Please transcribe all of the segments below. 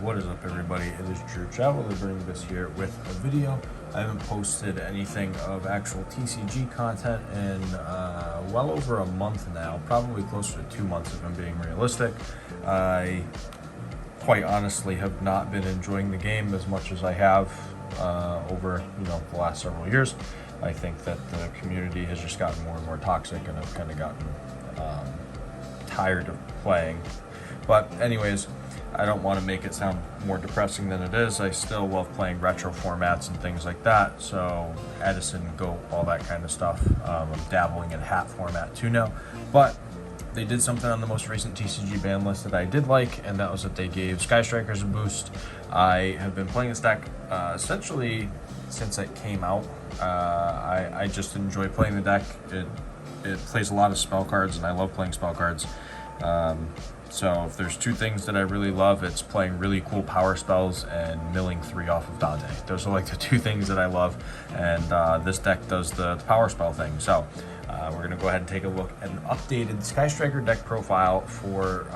What is up, everybody? It is Drew Travel to bring this here with a video. I haven't posted anything of actual TCG content in well over a month now, probably closer to 2 months if I'm being realistic. I quite honestly have not been enjoying the game as much as I have over the last several years. I think that the community has just gotten more and more toxic, and I've kind of gotten tired of playing. But anyways, I don't want to make it sound more depressing than it is. I still love playing retro formats and things like that. So Edison, Go, all that kind of stuff. I'm dabbling in hat format too now. But they did something on the most recent TCG ban list that I did like, and that was that they gave Sky Strikers a boost. I have been playing this deck essentially since it came out. I just enjoy playing the deck. It plays a lot of spell cards, and I love playing spell cards. So if there's two things that I really love, it's playing really cool power spells and milling 3 off of Dante. Those are like the two things that I love, and this deck does the power spell thing. So we're going to go ahead and take a look at an updated Sky Striker deck profile for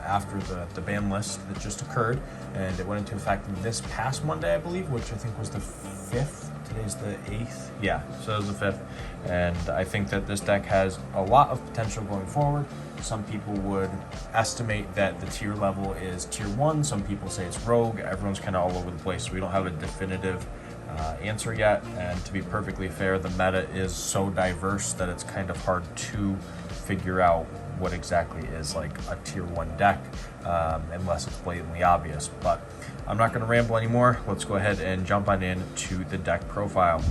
after the ban list that just occurred, and it went into effect this past Monday, I believe, which I think was the 5th. Today's the 8th. Yeah, so it was the 5th. And I think that this deck has a lot of potential going forward. Some people would estimate that the tier level is tier 1. Some people say it's rogue. Everyone's kind of all over the place. So we don't have a definitive answer yet. And to be perfectly fair, the meta is so diverse that it's kind of hard to figure out what exactly is like a tier 1 deck, unless it's blatantly obvious. But I'm not going to ramble anymore. Let's go ahead and jump on into the deck profile.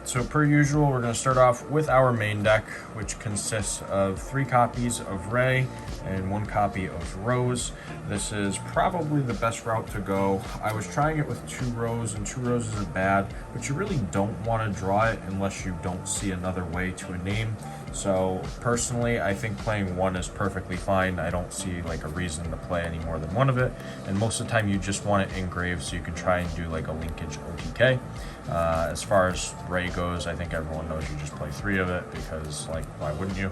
So per usual, we're going to start off with our main deck, which consists of 3 copies of Ray and 1 copy of Rose. This is probably the best route to go. I was trying it with 2 Rose, and 2 Rose isn't bad, but you really don't want to draw it unless you don't see another way to a name. So personally, I think playing 1 is perfectly fine. I don't see like a reason to play any more than 1 of it. And most of the time you just want it engraved so you can try and do like a linkage OTK. As far as Ray goes, I think everyone knows you just play 3 of it because, like, why wouldn't you?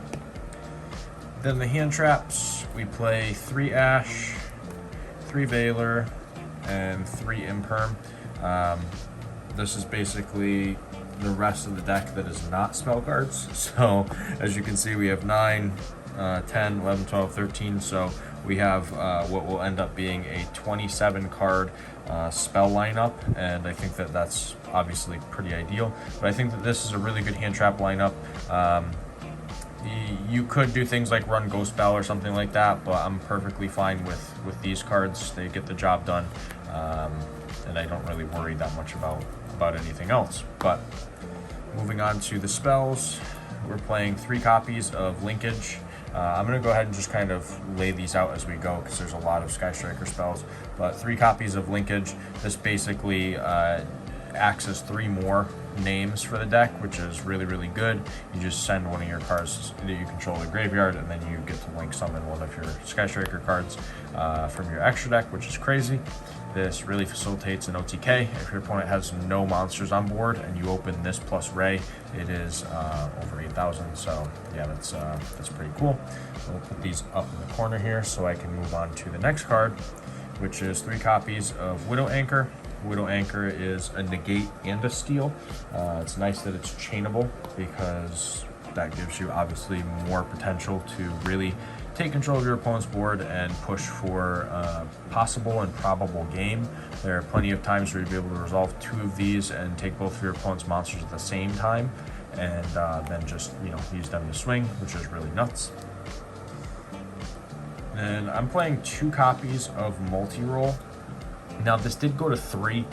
Then the hand traps, we play 3 Ash, 3 Veiler, and 3 Imperm. This is basically the rest of the deck that is not spell cards. So as you can see, we have 9, 10, 11, 12, 13. So we have what will end up being a 27 card spell lineup, and I think that that's obviously pretty ideal. But I think that this is a really good hand trap lineup. You could do things like run Ghost Spell or something like that, but I'm perfectly fine with these cards. They get the job done, and I don't really worry that much about anything else. But moving on to the spells, we're playing 3 copies of Linkage. I'm going to go ahead and just kind of lay these out as we go because there's a lot of Sky Striker spells. But 3 copies of Linkage. This basically acts as 3 more names for the deck, which is really, really good. You just send one of your cards that you control to the graveyard, and then you get to link summon one of your Sky Striker cards from your extra deck, which is crazy. This really facilitates an OTK. If your opponent has no monsters on board and you open this plus Ray, it is over 8,000. So yeah, that's pretty cool. We'll put these up in the corner here so I can move on to the next card, which is 3 copies of Widow Anchor. Widow Anchor is a negate and a steal. It's nice that it's chainable because that gives you obviously more potential to really take control of your opponent's board and push for possible and probable game. There are plenty of times where you'll be able to resolve 2 of these and take both of your opponent's monsters at the same time, and then just use them to swing, which is really nuts. And I'm playing 2 copies of Multi-Roll. Now this did go to 3.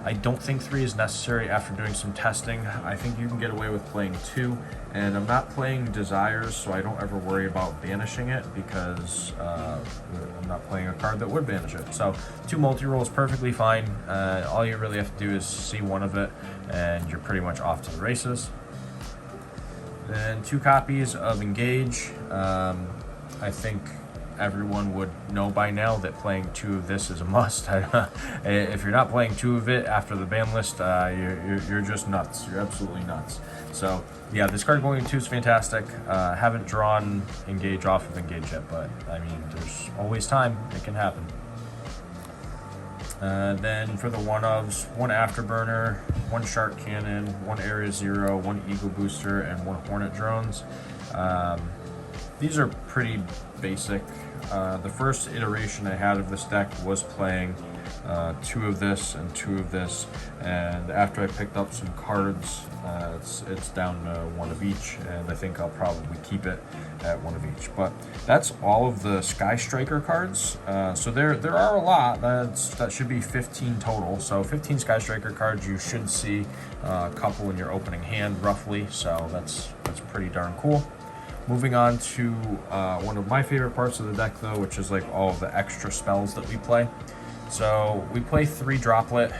I don't think 3 is necessary after doing some testing. I think you can get away with playing 2, and I'm not playing Desires, so I don't ever worry about banishing it because I'm not playing a card that would banish it. So 2 multi-roll is perfectly fine. All you really have to do is see 1 of it, and you're pretty much off to the races. Then 2 copies of Engage. I think everyone would know by now that playing 2 of this is a must. If you're not playing 2 of it after the ban list, you're just nuts. You're absolutely nuts. So yeah, this card going to 2 is fantastic. Haven't drawn Engage off of Engage yet, but I mean, there's always time. It can happen. Then for the one-ofs, one Afterburner, one Shark Cannon, one Area Zero, one Eagle Booster, and one Hornet Drones. These are pretty basic. The first iteration I had of this deck was playing 2 of this and 2 of this, and after I picked up some cards, it's down to 1 of each, and I think I'll probably keep it at 1 of each. But that's all of the Sky Striker cards. So there are a lot. That should be 15 total. So 15 Sky Striker cards. You should see a couple in your opening hand roughly. So that's pretty darn cool. Moving on to one of my favorite parts of the deck though, which is like all of the extra spells that we play. So we play 3 Droplet.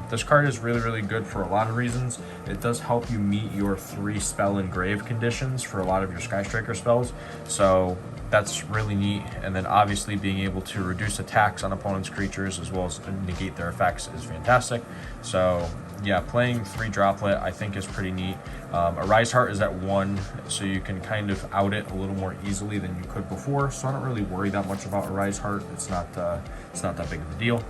This card is really good for a lot of reasons. It does help you meet your 3 spell engrave conditions for a lot of your Sky Striker spells. So that's really neat. And then obviously being able to reduce attacks on opponents' creatures as well as negate their effects is fantastic. So yeah, playing 3 Droplet I think is pretty neat. Arise Heart is at 1, so you can kind of out it a little more easily than you could before. So I don't really worry that much about Arise Heart. It's not that big of a deal.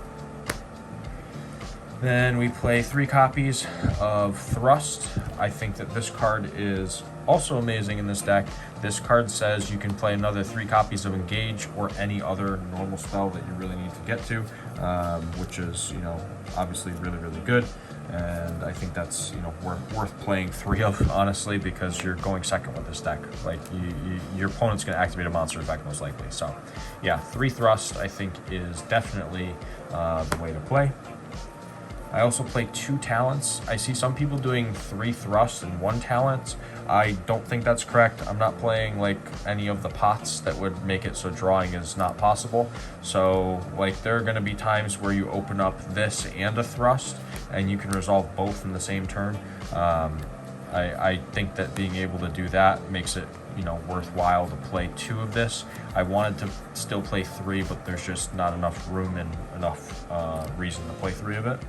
Then we play 3 copies of Thrust. I think that this card is also amazing in this deck. This card says you can play another 3 copies of Engage or any other normal spell that you really need to get to, which is, obviously really good. And I think that's, worth playing 3 of, honestly, because you're going second with this deck. Like, your opponent's going to activate a monster effect most likely. So, yeah, 3 Thrust, I think, is definitely the way to play. I also play 2 talents. I see some people doing 3 Thrust and 1 talent. I don't think that's correct. I'm not playing like any of the pots that would make it so drawing is not possible. So like there are going to be times where you open up this and a Thrust and you can resolve both in the same turn. I think that being able to do that makes it worthwhile to play 2 of this. I wanted to still play 3, but there's just not enough room and enough reason to play 3 of it.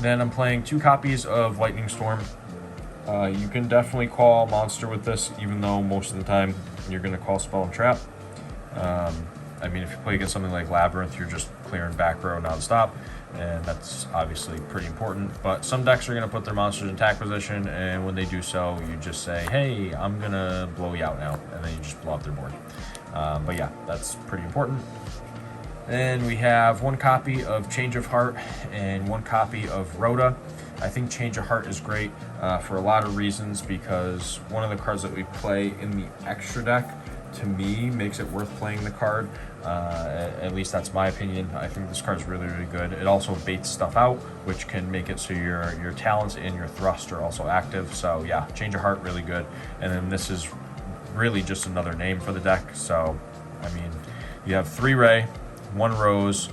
Then I'm playing 2 copies of Lightning Storm. You can definitely call monster with this, even though most of the time you're going to call spell and trap. I mean, if you play against something like Labyrinth, you're just clearing back row nonstop, and that's obviously pretty important. But some decks are going to put their monsters in attack position, and when they do so, you just say, hey, I'm going to blow you out now, and then you just blow up their board. But yeah, that's pretty important. Then we have 1 copy of Change of Heart and 1 copy of Rhoda. I think Change of Heart is great for a lot of reasons, because one of the cards that we play in the extra deck, to me, makes it worth playing the card. At least that's my opinion. I think this card is really good. It also baits stuff out, which can make it so your talents and your thrust are also active. So yeah, Change of Heart, really good. And then this is really just another name for the deck. So, I mean, you have 3 Ray, 1 Rose,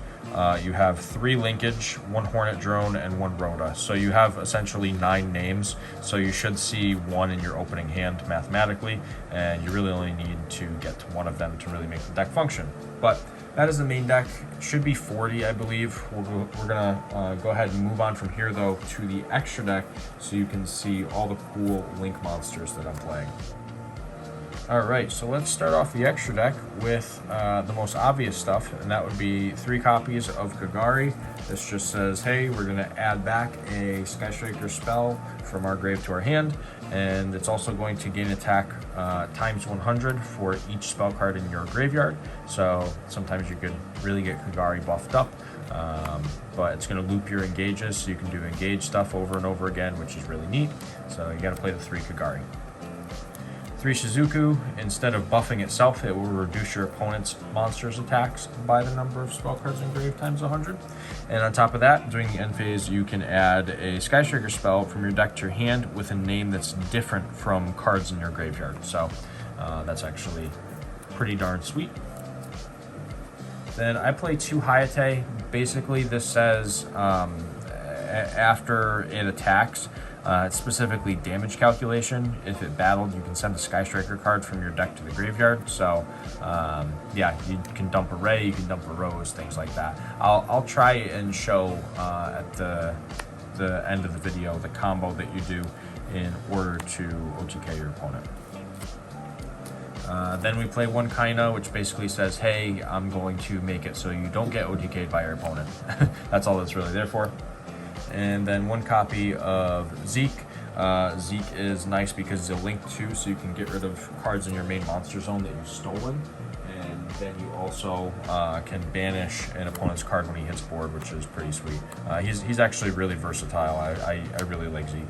you have 3 Linkage, 1 Hornet Drone, and 1 Rhoda. So you have essentially 9 names. So you should see 1 in your opening hand mathematically, and you really only need to get to 1 of them to really make the deck function. But that is the main deck. It should be 40, I believe. We're gonna go ahead and move on from here though to the extra deck, so you can see all the cool Link monsters that I'm playing. Alright, so let's start off the extra deck with the most obvious stuff, and that would be 3 copies of Kagari. This just says, hey, we're going to add back a Sky Striker spell from our grave to our hand, and it's also going to gain attack times 100 for each spell card in your graveyard. So sometimes you could really get Kagari buffed up, but it's going to loop your engages, so you can do engage stuff over and over again, which is really neat. So you got to play the 3 Kagari. 3 Shizuku, instead of buffing itself, it will reduce your opponent's monster's attacks by the number of spell cards engraved times 100. And on top of that, during the end phase, you can add a Sky Striker spell from your deck to your hand with a name that's different from cards in your graveyard. So that's actually pretty darn sweet. Then I play 2 Hayate. Basically, this says after it attacks, it's specifically damage calculation. If it battled, you can send a Sky Striker card from your deck to the graveyard. So, yeah, you can dump a Ray, you can dump a Rose, things like that. I'll try and show at the end of the video the combo that you do in order to OTK your opponent. Then we play one Kaina, which basically says, hey, I'm going to make it so you don't get OTK'd by your opponent. That's all it's really there for. And then one copy of Zeke. Zeke is nice because it's a link to, so you can get rid of cards in your main monster zone that you've stolen. And then you also can banish an opponent's card when he hits board, which is pretty sweet. He's actually really versatile. I really like Zeke.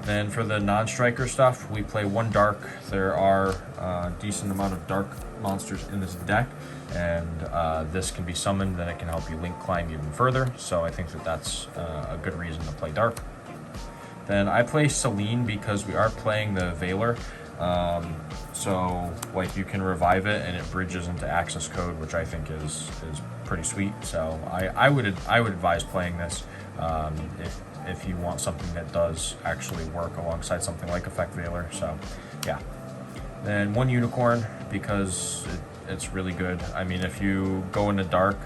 Then for the non-striker stuff, we play one dark. There are a decent amount of dark monsters in this deck, and this can be summoned, then it can help you link climb even further. So I think that that's a good reason to play dark. Then I play Selene because we are playing the Veiler. So like you can revive it and it bridges into access code, which I think is pretty sweet. So I would advise playing this if you want something that does actually work alongside something like Effect Veiler. So yeah. Then one Unicorn because it's really good. I mean, if you go into Dark,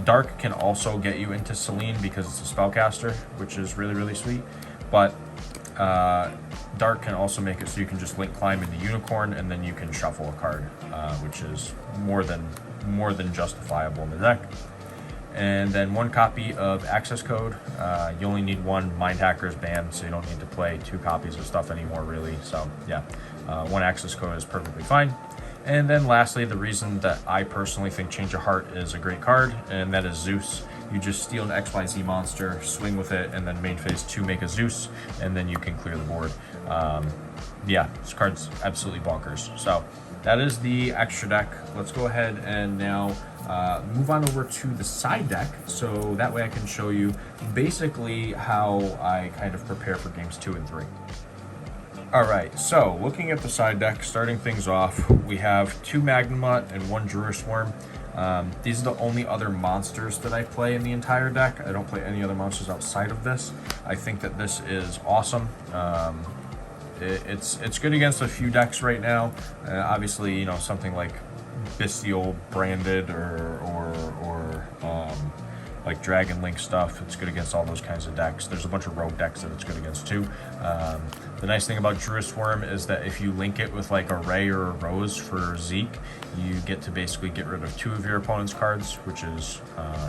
Dark can also get you into Selene because it's a spellcaster, which is really sweet. But Dark can also make it so you can just link climb into Unicorn and then you can shuffle a card, which is more than justifiable in the deck. And then one copy of Access Code. You only need one. Mind Hacker is banned, so you don't need to play 2 copies of stuff anymore, really. So yeah, one Access Code is perfectly fine. And then lastly, the reason that I personally think Change of Heart is a great card, and that is Zeus. You just steal an XYZ monster, swing with it, and then main phase 2 make a Zeus, and then you can clear the board. Yeah, this card's absolutely bonkers. So that is the extra deck. Let's go ahead and now move on over to the side deck, so that way I can show you basically how I kind of prepare for games 2 and 3. Alright, so looking at the side deck, starting things off, we have 2 Magnamut and 1 Druid Worm. These are the only other monsters that I play in the entire deck. I don't play any other monsters outside of this. I think that this is awesome. It's good against a few decks right now. Obviously, you know, something like Bestial branded or like Dragon Link stuff. It's good against all those kinds of decks. There's a bunch of rogue decks that it's good against too. The nice thing about Druid Worm is that if you link it with like a Ray or a Rose for Zeke, you get to basically get rid of 2 of your opponent's cards, which is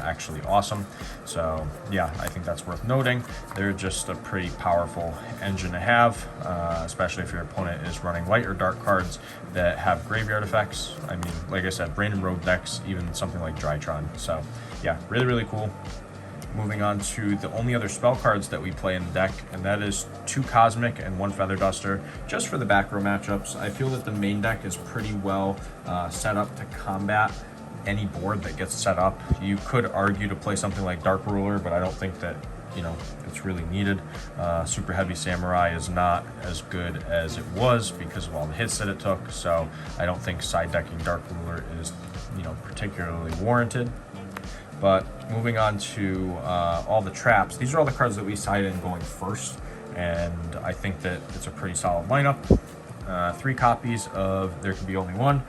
actually awesome. So yeah, I think that's worth noting. They're just a pretty powerful engine to have, especially if your opponent is running light or dark cards that have graveyard effects. I mean, like I said, Brain and Rogue decks, even something like Drytron. So yeah, really cool. Moving on to the only other spell cards that we play in the deck, and that is 2 Cosmic and 1 Feather Duster, just for the back row matchups. I feel that the main deck is pretty well set up to combat any board that gets set up. You could argue to play something like Dark Ruler, but I don't think that, you know, it's really needed. Super Heavy Samurai is not as good as it was because of all the hits that it took, so I don't think side decking Dark Ruler is, you know, particularly warranted. But moving on to all the traps, these are all the cards that we side in going first, and I think that it's a pretty solid lineup. 3 copies of There Can Be Only One.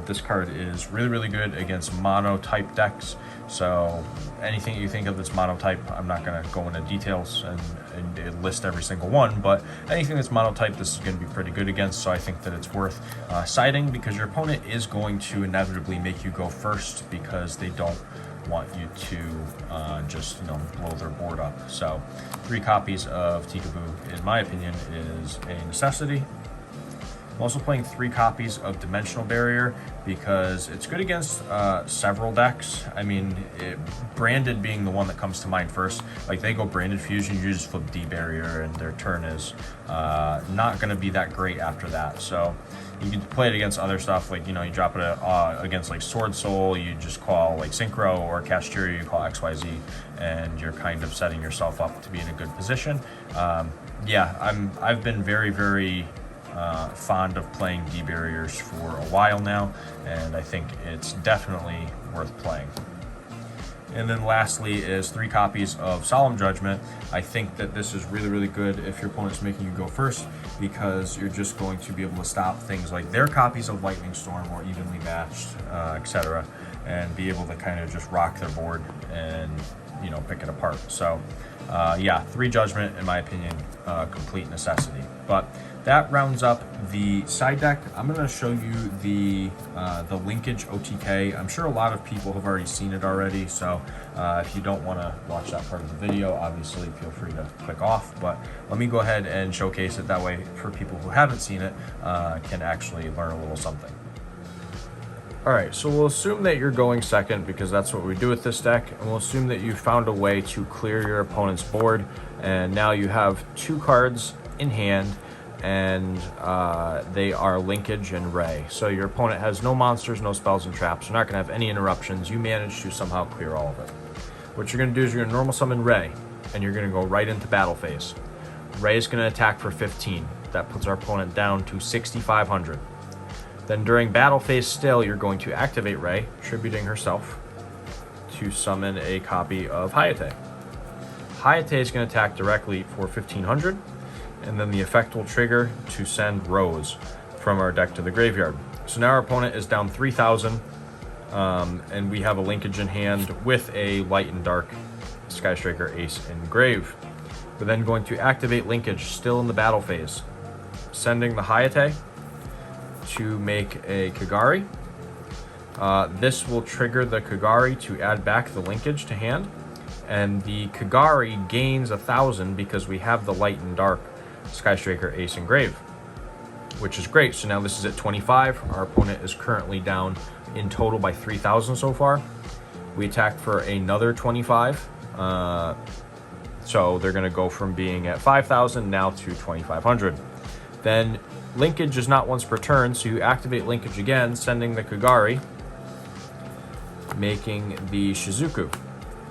This card is really good against mono type decks, so anything you think of that's mono type, I'm not going to go into details and list every single one, but anything that's mono type, this is going to be pretty good against, so I think that it's worth siding, because your opponent is going to inevitably make you go first because they don't want you to just, you know, blow their board up. So 3 copies of Tikaboo, in my opinion, is a necessity. I'm also playing 3 copies of Dimensional Barrier because it's good against several decks. I mean, Branded being the one that comes to mind first. Like, they go Branded Fusion, you just flip D-Barrier, and their turn is not going to be that great after that. So you can play it against other stuff, like, you know, you drop it against like Sword Soul, you just call like Synchro, or Casteria, you call XYZ, and you're kind of setting yourself up to be in a good position. Yeah, I've been very fond of playing D-Barriers for a while now, and I think it's definitely worth playing. And then lastly is 3 copies of Solemn Judgment. I think that this is really good if your opponent's making you go first, because you're just going to be able to stop things like their copies of Lightning Storm or Evenly Matched, etc., and be able to kind of just rock their board and, you know, pick it apart. So Yeah, 3 Judgment, in my opinion, complete necessity. But that rounds up the side deck. I'm going to show you the linkage OTK. I'm sure a lot of people have already seen it already, so if you don't want to watch that part of the video, obviously feel free to click off. But let me go ahead and showcase it. That way, for people who haven't seen it, can actually learn a little something. All right, so we'll assume that you're going second because that's what we do with this deck, and we'll assume that you found a way to clear your opponent's board, and now you have 2 cards in hand, and they are Linkage and Ray. So your opponent has no monsters, no spells and traps. You're not gonna have any interruptions. You managed to somehow clear all of it. What you're gonna do is you're gonna normal summon Ray, and you're gonna go right into battle phase. Ray is gonna attack for 15. That puts our opponent down to 6,500. Then during battle phase still, you're going to activate Ray, tributing herself, to summon a copy of Hayate. Hayate is going to attack directly for 1,500, and then the effect will trigger to send Rose from our deck to the graveyard. So now our opponent is down 3,000, and we have a linkage in hand with a Light and Dark Skystriker Ace in grave. We're then going to activate linkage still in the battle phase, sending the Hayate to make a Kagari. This will trigger the Kagari to add back the linkage to hand, and the Kagari gains 1,000 because we have the Light and Dark Skystriker Ace in grave, which is great. So now this is at 25. Our opponent is currently down in total by 3,000 so far. We attack for another 25. So they're going to go from being at 5,000 now to 2,500. Then linkage is not once per turn, so you activate linkage again, sending the Kagari, making the Shizuku.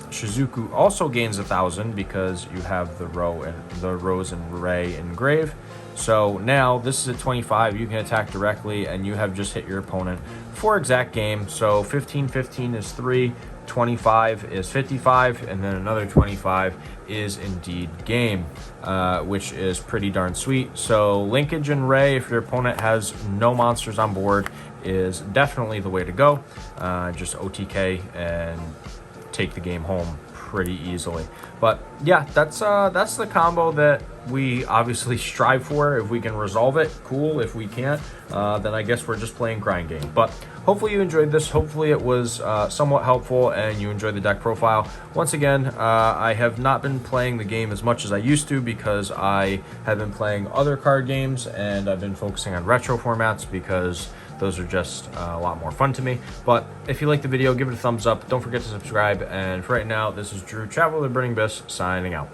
Shizuku also gains 1,000 because you have the Rose and Ray in grave. So now this is at 25. You can attack directly, and you have just hit your opponent for exact game. So 15, 15 is 3. 25 is 55, and then another 25 is indeed game, which is pretty darn sweet. So linkage and Ray, if your opponent has no monsters on board, is definitely the way to go. Just OTK and take the game home pretty easily. But yeah, that's the combo that we obviously strive for. If we can resolve it, cool. If we can't, then I guess we're just playing grind game. But hopefully you enjoyed this. Hopefully it was somewhat helpful and you enjoyed the deck profile. Once again, I have not been playing the game as much as I used to because I have been playing other card games, and I've been focusing on retro formats because those are just a lot more fun to me. But if you liked the video, give it a thumbs up. Don't forget to subscribe. And for right now, this is Drew, Traveler of the Burning Abyss, signing out.